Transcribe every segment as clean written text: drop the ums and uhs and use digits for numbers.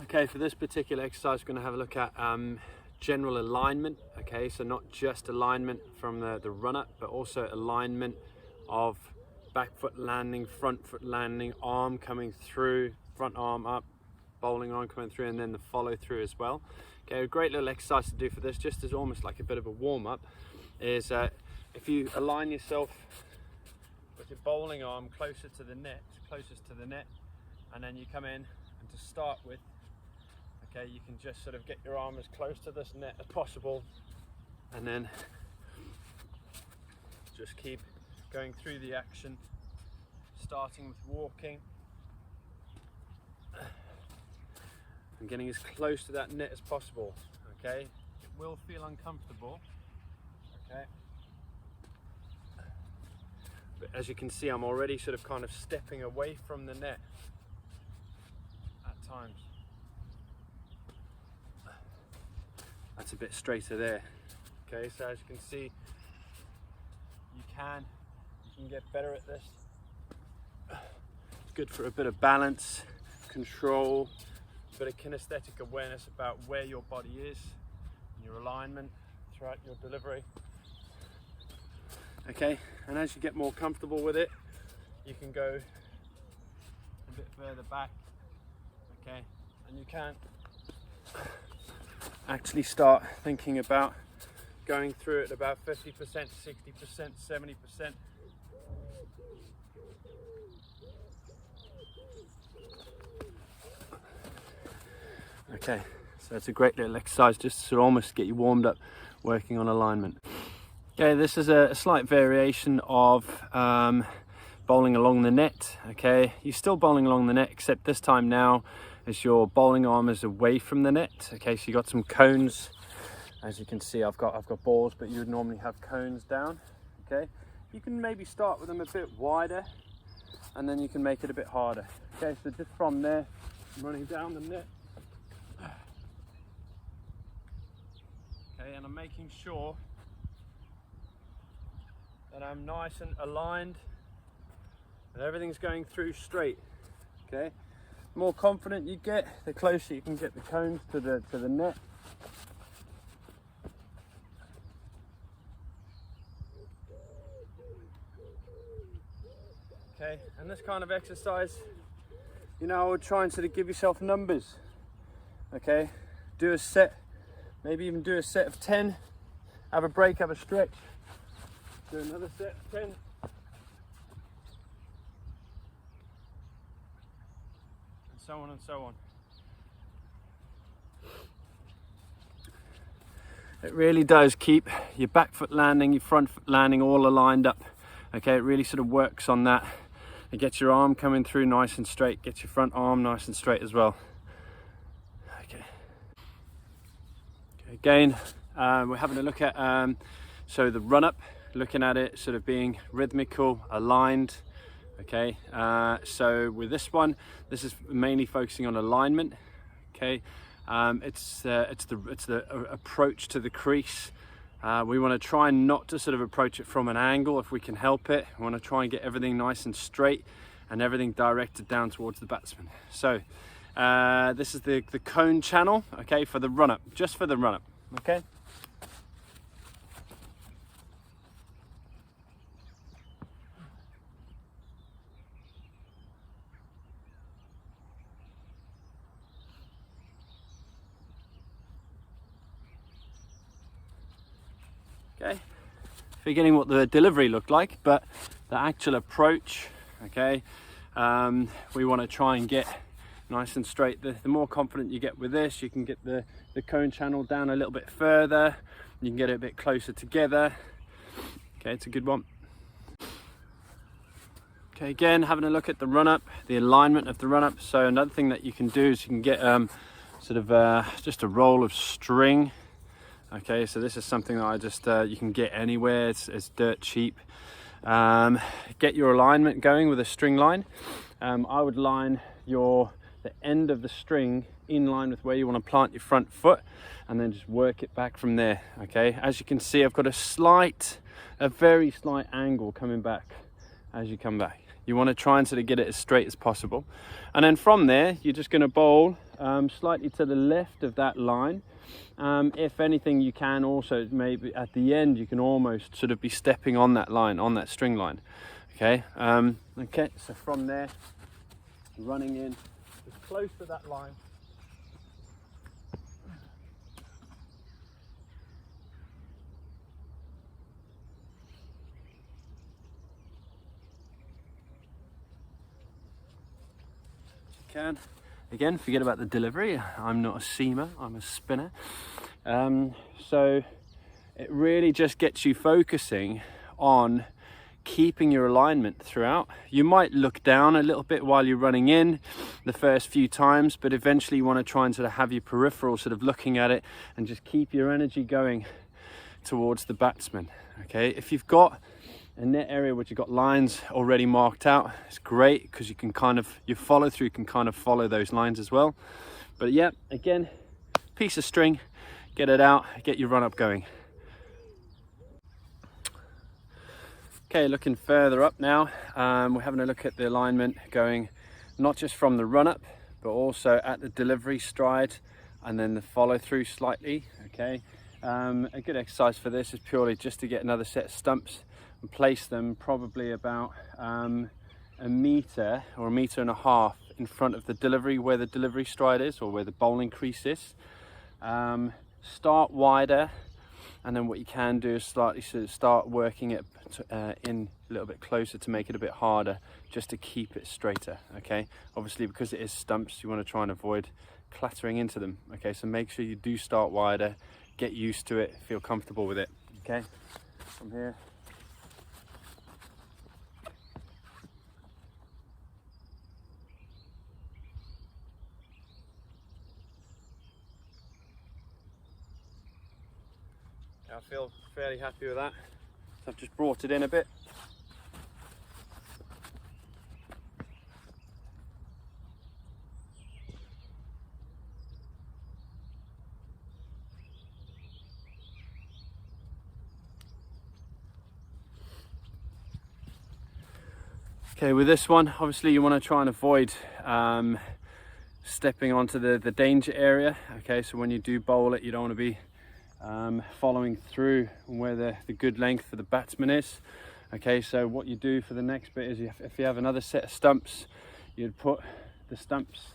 Okay, for this particular exercise, we're going to have a look at general alignment. Okay, so not just alignment from the run-up, but also alignment of back foot landing, front foot landing, arm coming through, front arm up, bowling arm coming through, and then the follow through as well. Okay, a great little exercise to do for this, just as almost like a bit of a warm-up, is if you align yourself with your bowling arm closer to the net, closest to the net, and then you come in, and to start with, okay, you can just sort of get your arm as close to this net as possible, and then just keep going through the action, starting with walking and getting as close to that net as possible. Okay, it will feel uncomfortable, okay, but as you can see, I'm already sort of kind of stepping away from the net at times. That's a bit straighter there. Okay, so as you can see, you can get better at this. It's good for a bit of balance, control, a bit of kinesthetic awareness about where your body is, and your alignment throughout your delivery. Okay, and as you get more comfortable with it, you can go a bit further back. Okay, and you can actually start thinking about going through it about 50%, 60%, 70%. Okay, so it's a great little exercise just to almost get you warmed up working on alignment. Okay, this is a slight variation of bowling along the net. Okay, you're still bowling along the net, except this time now as your bowling arm is away from the net. Okay, so you got some cones. As you can see, I've got balls, but you would normally have cones down. Okay, you can maybe start with them a bit wider, and then you can make it a bit harder. Okay, so just from there, I'm running down the net. Okay, and I'm making sure that I'm nice and aligned, and everything's going through straight. Okay. The more confident you get, the closer you can get the cones to the net. Okay, and this kind of exercise, you know, I would try and sort of give yourself numbers. Okay, do a set, maybe even do a set of 10, have a break, have a stretch, do another set of 10. So on and so on. It really does keep your back foot landing, your front foot landing all aligned up. Okay, it really sort of works on that. It gets your arm coming through nice and straight, gets your front arm nice and straight as well. Okay. Again, we're having a look at so the run up, looking at it sort of being rhythmical, aligned. Okay, so with this one, this is mainly focusing on alignment. Okay, it's the approach to the crease. We want to try not to sort of approach it from an angle if we can help it. We want to try and get everything nice and straight and everything directed down towards the batsman. So this is the cone channel. Okay, for the run up, just for the run up. Okay. Okay, forgetting what the delivery looked like, but the actual approach, okay, we want to try and get nice and straight. The more confident you get with this, you can get the cone channel down a little bit further, you can get it a bit closer together. Okay, it's a good one. Okay, again, having a look at the run-up, the alignment of the run-up. So another thing that you can do is you can get sort of just a roll of string. Okay, so this is something that I just you can get anywhere. It's dirt cheap. Get your alignment going with a string line. I would line the end of the string in line with where you want to plant your front foot, and then just work it back from there. Okay, as you can see, I've got a very slight angle coming back as you come back. You want to try and sort of get it as straight as possible. And then from there, you're just going to bowl slightly to the left of that line. If anything, you can also, maybe at the end, you can almost sort of be stepping on that line, on that string line. Okay, okay, so from there, running in as close to that line. Can. Again, forget about the delivery. I'm not a seamer, I'm a spinner. So it really just gets you focusing on keeping your alignment throughout. You might look down a little bit while you're running in the first few times, but eventually you want to try and sort of have your peripheral sort of looking at it and just keep your energy going towards the batsman. Okay, if you've got a net area which you've got lines already marked out, it's great because you can kind of, your follow through can kind of follow those lines as well. But yeah, again, piece of string, get it out, get your run up going. Okay, looking further up now, we're having a look at the alignment going not just from the run up, but also at the delivery stride and then the follow through slightly. Okay, a good exercise for this is purely just to get another set of stumps and place them probably about a meter or 1.5 meters in front of the delivery, where the delivery stride is or where the bowling crease is. Start wider, and then what you can do is slightly sort of start working it in a little bit closer to make it a bit harder, just to keep it straighter. Okay, obviously because it is stumps, you want to try and avoid clattering into them. Okay, so make sure you do start wider, get used to it, feel comfortable with it. Okay, from here. I feel fairly happy with that. So I've just brought it in a bit. Okay, with this one, obviously you want to try and avoid stepping onto the danger area. Okay, so when you do bowl it, you don't want to be following through where the good length for the batsman is. Okay, so what you do for the next bit is if you have another set of stumps, you'd put the stumps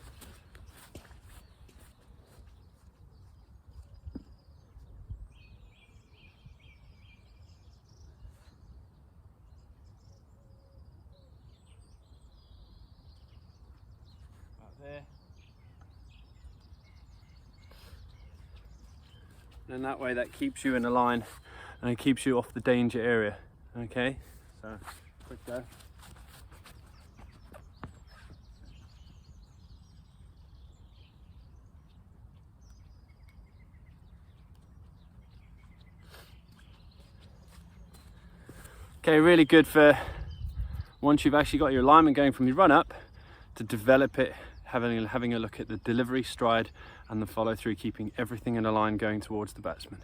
right there. And that way that keeps you in a line and it keeps you off the danger area. Okay, so quick go. Okay, really good for once you've actually got your alignment going from your run up, to develop it, having a look at the delivery stride and the follow through, keeping everything in a line going towards the batsman.